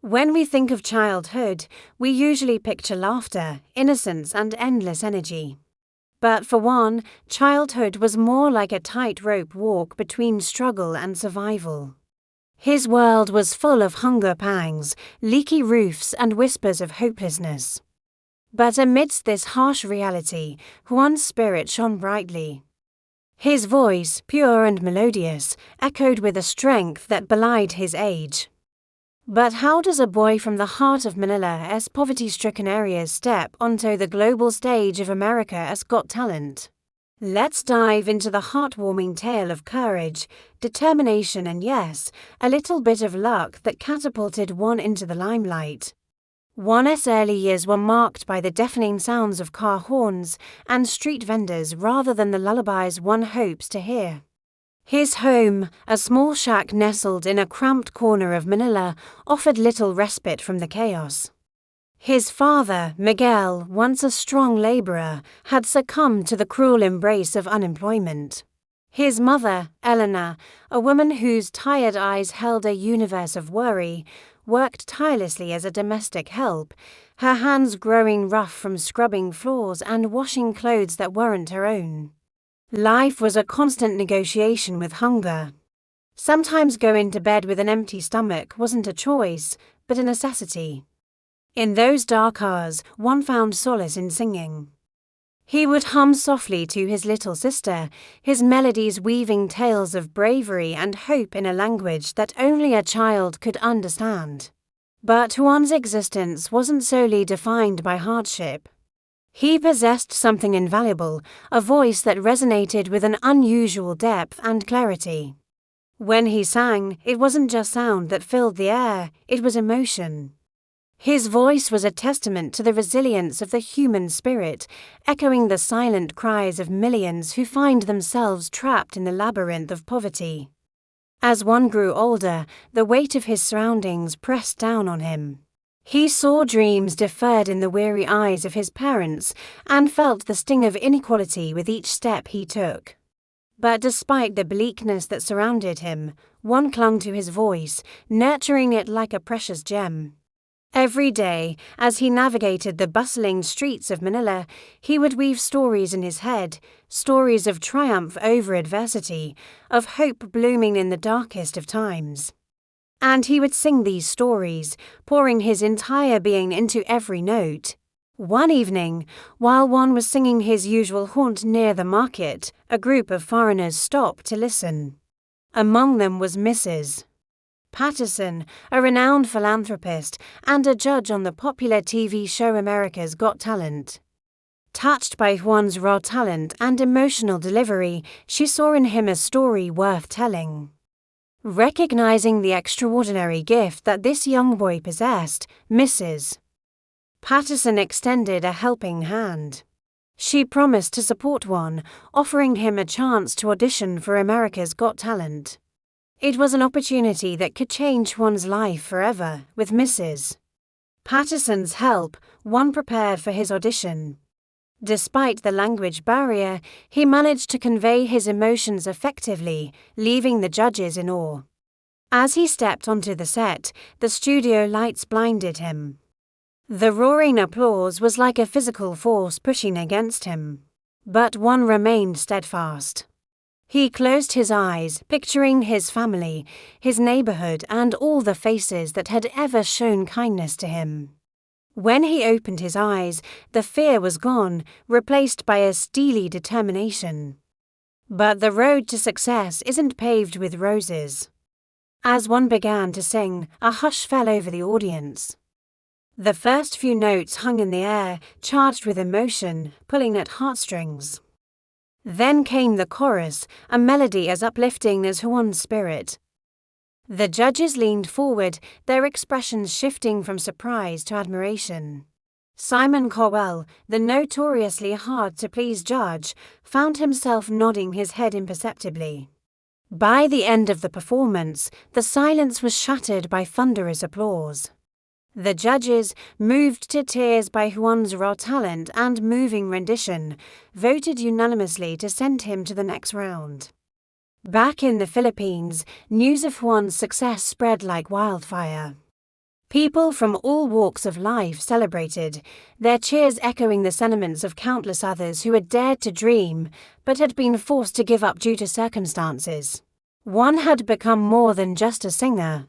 When we think of childhood, we usually picture laughter, innocence, and endless energy. But for Juan, childhood was more like a tightrope walk between struggle and survival. His world was full of hunger pangs, leaky roofs, and whispers of hopelessness. But amidst this harsh reality, Juan's spirit shone brightly. His voice, pure and melodious, echoed with a strength that belied his age. But how does a boy from the heart of Manila's poverty-stricken areas step onto the global stage of America's Got Talent? Let's dive into the heartwarming tale of courage, determination, and yes, a little bit of luck that catapulted Juan into the limelight. Juan's early years were marked by the deafening sounds of car horns and street vendors rather than the lullabies one hopes to hear. His home, a small shack nestled in a cramped corner of Manila, offered little respite from the chaos. His father, Miguel, once a strong laborer, had succumbed to the cruel embrace of unemployment. His mother, Elena, a woman whose tired eyes held a universe of worry, worked tirelessly as a domestic help, her hands growing rough from scrubbing floors and washing clothes that weren't her own. Life was a constant negotiation with hunger. Sometimes going to bed with an empty stomach wasn't a choice, but a necessity. In those dark hours, Juan found solace in singing. He would hum softly to his little sister, his melodies weaving tales of bravery and hope in a language that only a child could understand. But Juan's existence wasn't solely defined by hardship. He possessed something invaluable, a voice that resonated with an unusual depth and clarity. When he sang, it wasn't just sound that filled the air, it was emotion. His voice was a testament to the resilience of the human spirit, echoing the silent cries of millions who find themselves trapped in the labyrinth of poverty. As Juan grew older, the weight of his surroundings pressed down on him. He saw dreams deferred in the weary eyes of his parents and felt the sting of inequality with each step he took. But despite the bleakness that surrounded him, Juan clung to his voice, nurturing it like a precious gem. Every day, as he navigated the bustling streets of Manila, he would weave stories in his head, stories of triumph over adversity, of hope blooming in the darkest of times. And he would sing these stories, pouring his entire being into every note. One evening, while Juan was singing his usual haunt near the market, a group of foreigners stopped to listen. Among them was Mrs. Patterson, a renowned philanthropist and a judge on the popular TV show America's Got Talent. Touched by Juan's raw talent and emotional delivery, she saw in him a story worth telling. Recognizing the extraordinary gift that this young boy possessed, Mrs. Patterson extended a helping hand. She promised to support Juan, offering him a chance to audition for America's Got Talent. It was an opportunity that could change Juan's life forever. With Mrs. Patterson's help, Juan prepared for his audition. Despite the language barrier, he managed to convey his emotions effectively, leaving the judges in awe. As he stepped onto the set, the studio lights blinded him. The roaring applause was like a physical force pushing against him. But Juan remained steadfast. He closed his eyes, picturing his family, his neighborhood, and all the faces that had ever shown kindness to him. When he opened his eyes, the fear was gone, replaced by a steely determination. But the road to success isn't paved with roses. As Juan began to sing, a hush fell over the audience. The first few notes hung in the air, charged with emotion, pulling at heartstrings. Then came the chorus, a melody as uplifting as Juan's spirit. The judges leaned forward, their expressions shifting from surprise to admiration. Simon Cowell, the notoriously hard-to-please judge, found himself nodding his head imperceptibly. By the end of the performance, the silence was shattered by thunderous applause. The judges, moved to tears by Juan's raw talent and moving rendition, voted unanimously to send him to the next round. Back in the Philippines, news of Juan's success spread like wildfire. People from all walks of life celebrated, their cheers echoing the sentiments of countless others who had dared to dream but had been forced to give up due to circumstances. Juan had become more than just a singer.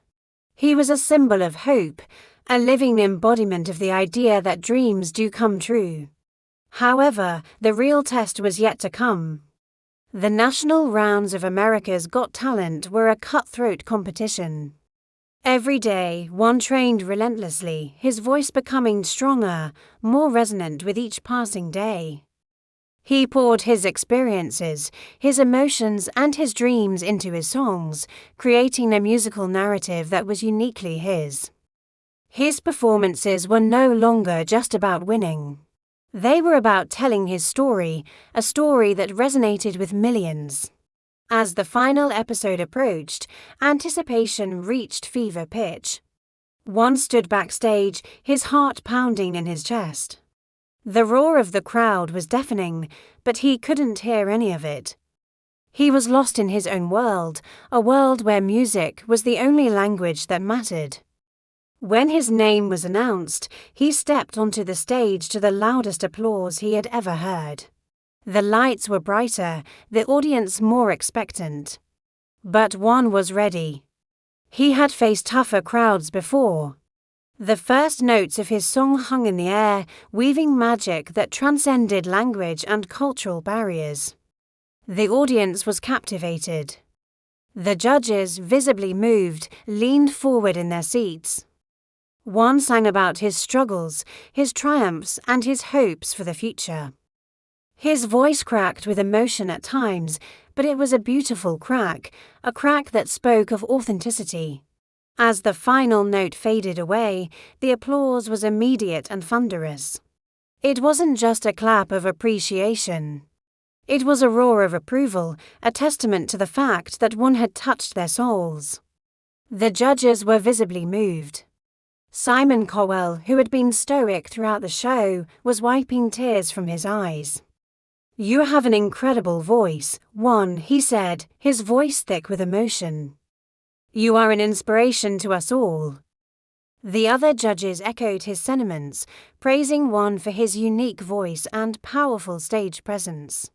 He was a symbol of hope, a living embodiment of the idea that dreams do come true. However, the real test was yet to come. The national rounds of America's Got Talent were a cutthroat competition. Every day, Juan trained relentlessly, his voice becoming stronger, more resonant with each passing day. He poured his experiences, his emotions, and his dreams into his songs, creating a musical narrative that was uniquely his. His performances were no longer just about winning. They were about telling his story, a story that resonated with millions. As the final episode approached, anticipation reached fever pitch. Juan stood backstage, his heart pounding in his chest. The roar of the crowd was deafening, but he couldn't hear any of it. He was lost in his own world, a world where music was the only language that mattered. When his name was announced, he stepped onto the stage to the loudest applause he had ever heard. The lights were brighter, the audience more expectant. But Juan was ready. He had faced tougher crowds before. The first notes of his song hung in the air, weaving magic that transcended language and cultural barriers. The audience was captivated. The judges, visibly moved, leaned forward in their seats. Juan sang about his struggles, his triumphs, and his hopes for the future. His voice cracked with emotion at times, but it was a beautiful crack, a crack that spoke of authenticity. As the final note faded away, the applause was immediate and thunderous. It wasn't just a clap of appreciation. It was a roar of approval, a testament to the fact that one had touched their souls. The judges were visibly moved. Simon Cowell, who had been stoic throughout the show, was wiping tears from his eyes. "You have an incredible voice, Juan," he said, his voice thick with emotion. "You are an inspiration to us all." The other judges echoed his sentiments, praising Juan for his unique voice and powerful stage presence.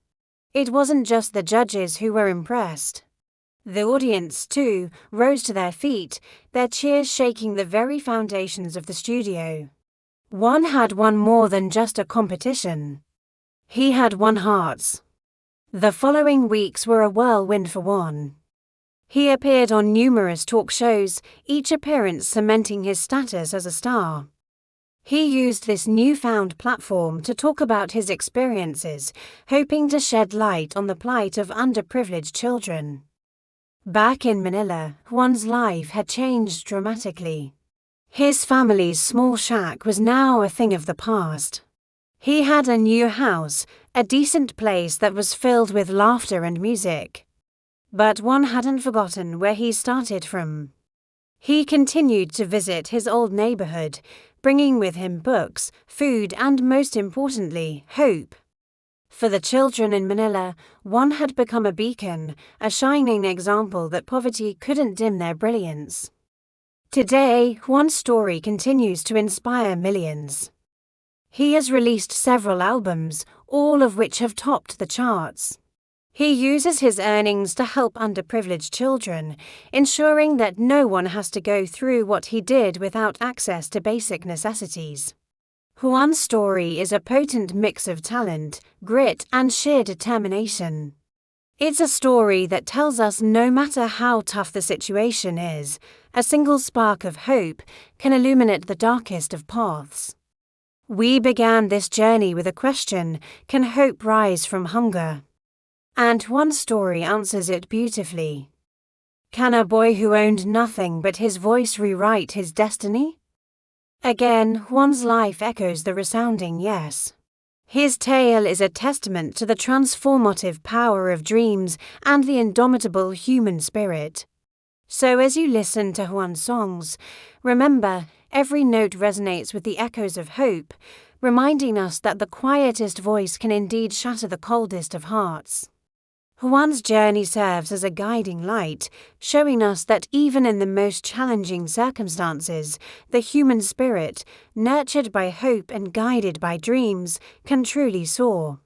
It wasn't just the judges who were impressed. The audience, too, rose to their feet, their cheers shaking the very foundations of the studio. Juan had won more than just a competition. He had won hearts. The following weeks were a whirlwind for Juan. He appeared on numerous talk shows, each appearance cementing his status as a star. He used this newfound platform to talk about his experiences, hoping to shed light on the plight of underprivileged children. Back in Manila, Juan's life had changed dramatically. His family's small shack was now a thing of the past. He had a new house, a decent place that was filled with laughter and music. But Juan hadn't forgotten where he started from. He continued to visit his old neighborhood, bringing with him books, food, and most importantly, hope. For the children in Manila, Juan had become a beacon, a shining example that poverty couldn't dim their brilliance. Today, Juan's story continues to inspire millions. He has released several albums, all of which have topped the charts. He uses his earnings to help underprivileged children, ensuring that no one has to go through what he did without access to basic necessities. Juan's story is a potent mix of talent, grit, and sheer determination. It's a story that tells us no matter how tough the situation is, a single spark of hope can illuminate the darkest of paths. We began this journey with a question: can hope rise from hunger? And Juan's story answers it beautifully. Can a boy who owned nothing but his voice rewrite his destiny? Again, Juan's life echoes the resounding yes. His tale is a testament to the transformative power of dreams and the indomitable human spirit. So as you listen to Juan's songs, remember, every note resonates with the echoes of hope, reminding us that the quietest voice can indeed shatter the coldest of hearts. Juan's journey serves as a guiding light, showing us that even in the most challenging circumstances, the human spirit, nurtured by hope and guided by dreams, can truly soar.